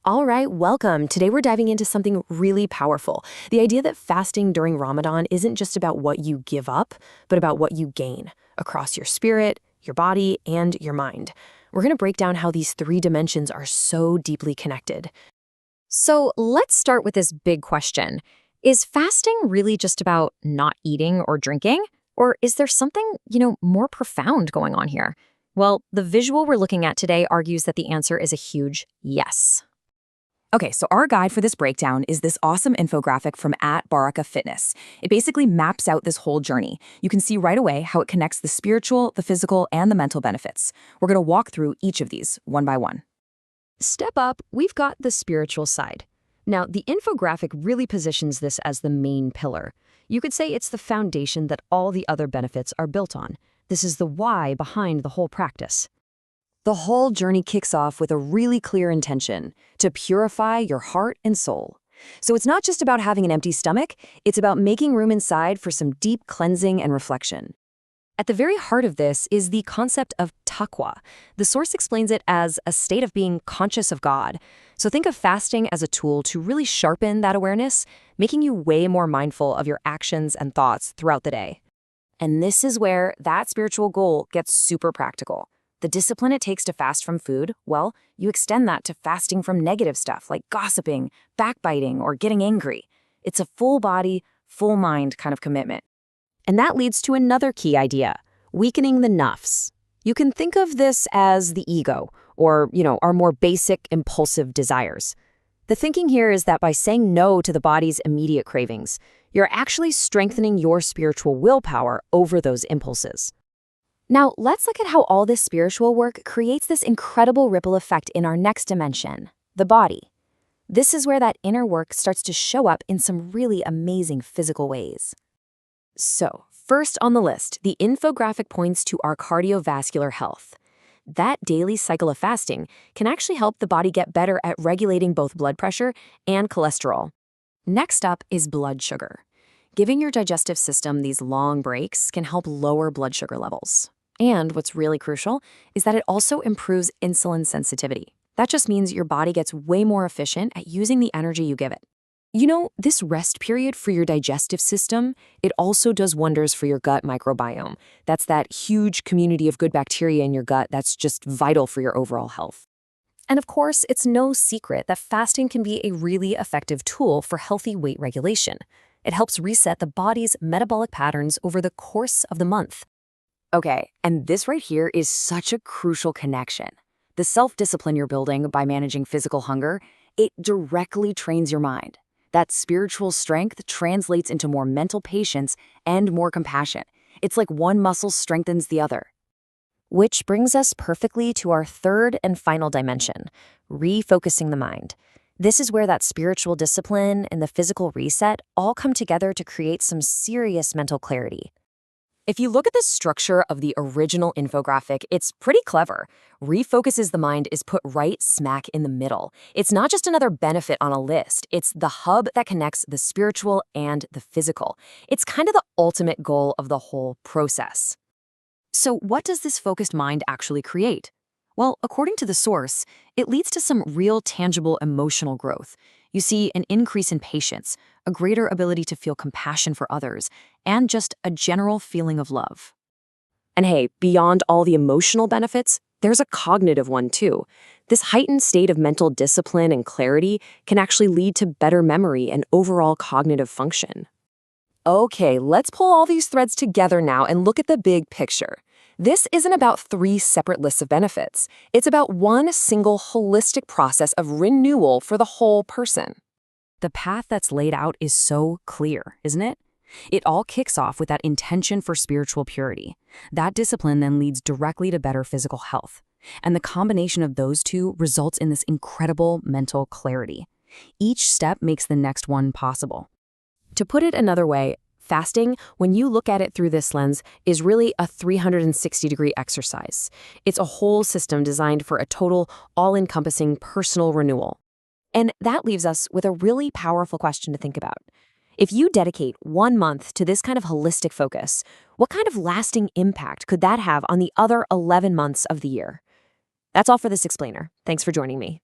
All right, welcome. Today we're diving into something really powerful. The idea that fasting during Ramadan isn't just about what you give up, but about what you gain across your spirit, your body, and your mind. We're going to break down how these three dimensions are so deeply connected. So let's start with this big question. Is fasting really just about not eating or drinking? Or is there something, more profound going on here? Well, the visual we're looking at today argues that the answer is a huge yes. Okay, so our guide for this breakdown is this awesome infographic from @Baraka Fitness. It basically maps out this whole journey. You can see right away how it connects the spiritual, the physical, and the mental benefits. We're going to walk through each of these one by one. Step up, we've got the spiritual side. Now, the infographic really positions this as the main pillar. You could say it's the foundation that all the other benefits are built on. This is the why behind the whole practice. The whole journey kicks off with a really clear intention to purify your heart and soul. So it's not just about having an empty stomach, it's about making room inside for some deep cleansing and reflection. At the very heart of this is the concept of taqwa. The source explains it as a state of being conscious of God. So think of fasting as a tool to really sharpen that awareness, making you way more mindful of your actions and thoughts throughout the day. And this is where that spiritual goal gets super practical. The discipline it takes to fast from food, well, you extend that to fasting from negative stuff like gossiping, backbiting, or getting angry. It's a full body, full mind kind of commitment. And that leads to another key idea, weakening the nafs. You can think of this as the ego, or, our more basic, impulsive desires. The thinking here is that by saying no to the body's immediate cravings, you're actually strengthening your spiritual willpower over those impulses. Now, let's look at how all this spiritual work creates this incredible ripple effect in our next dimension, the body. This is where that inner work starts to show up in some really amazing physical ways. So, first on the list, the infographic points to our cardiovascular health. That daily cycle of fasting can actually help the body get better at regulating both blood pressure and cholesterol. Next up is blood sugar. Giving your digestive system these long breaks can help lower blood sugar levels. And what's really crucial is that it also improves insulin sensitivity. That just means your body gets way more efficient at using the energy you give it. This rest period for your digestive system, it also does wonders for your gut microbiome. That's that huge community of good bacteria in your gut that's just vital for your overall health. And of course, it's no secret that fasting can be a really effective tool for healthy weight regulation. It helps reset the body's metabolic patterns over the course of the month. Okay, and this right here is such a crucial connection. The self-discipline you're building by managing physical hunger, it directly trains your mind. That spiritual strength translates into more mental patience and more compassion. It's like one muscle strengthens the other. Which brings us perfectly to our third and final dimension, refocusing the mind. This is where that spiritual discipline and the physical reset all come together to create some serious mental clarity. If you look at the structure of the original infographic, it's pretty clever. Refocuses the mind is put right smack in the middle. It's not just another benefit on a list. It's the hub that connects the spiritual and the physical. It's kind of the ultimate goal of the whole process. So what does this focused mind actually create? Well, according to the source, it leads to some real tangible emotional growth. You see an increase in patience, a greater ability to feel compassion for others, and just a general feeling of love. And hey, beyond all the emotional benefits, there's a cognitive one too. This heightened state of mental discipline and clarity can actually lead to better memory and overall cognitive function. Okay, let's pull all these threads together now and look at the big picture. This isn't about three separate lists of benefits. It's about one single holistic process of renewal for the whole person. The path that's laid out is so clear, isn't it? It all kicks off with that intention for spiritual purity. That discipline then leads directly to better physical health. And the combination of those two results in this incredible mental clarity. Each step makes the next one possible. To put it another way, fasting, when you look at it through this lens, is really a 360-degree exercise. It's a whole system designed for a total, all-encompassing personal renewal. And that leaves us with a really powerful question to think about. If you dedicate 1 month to this kind of holistic focus, what kind of lasting impact could that have on the other 11 months of the year? That's all for this explainer. Thanks for joining me.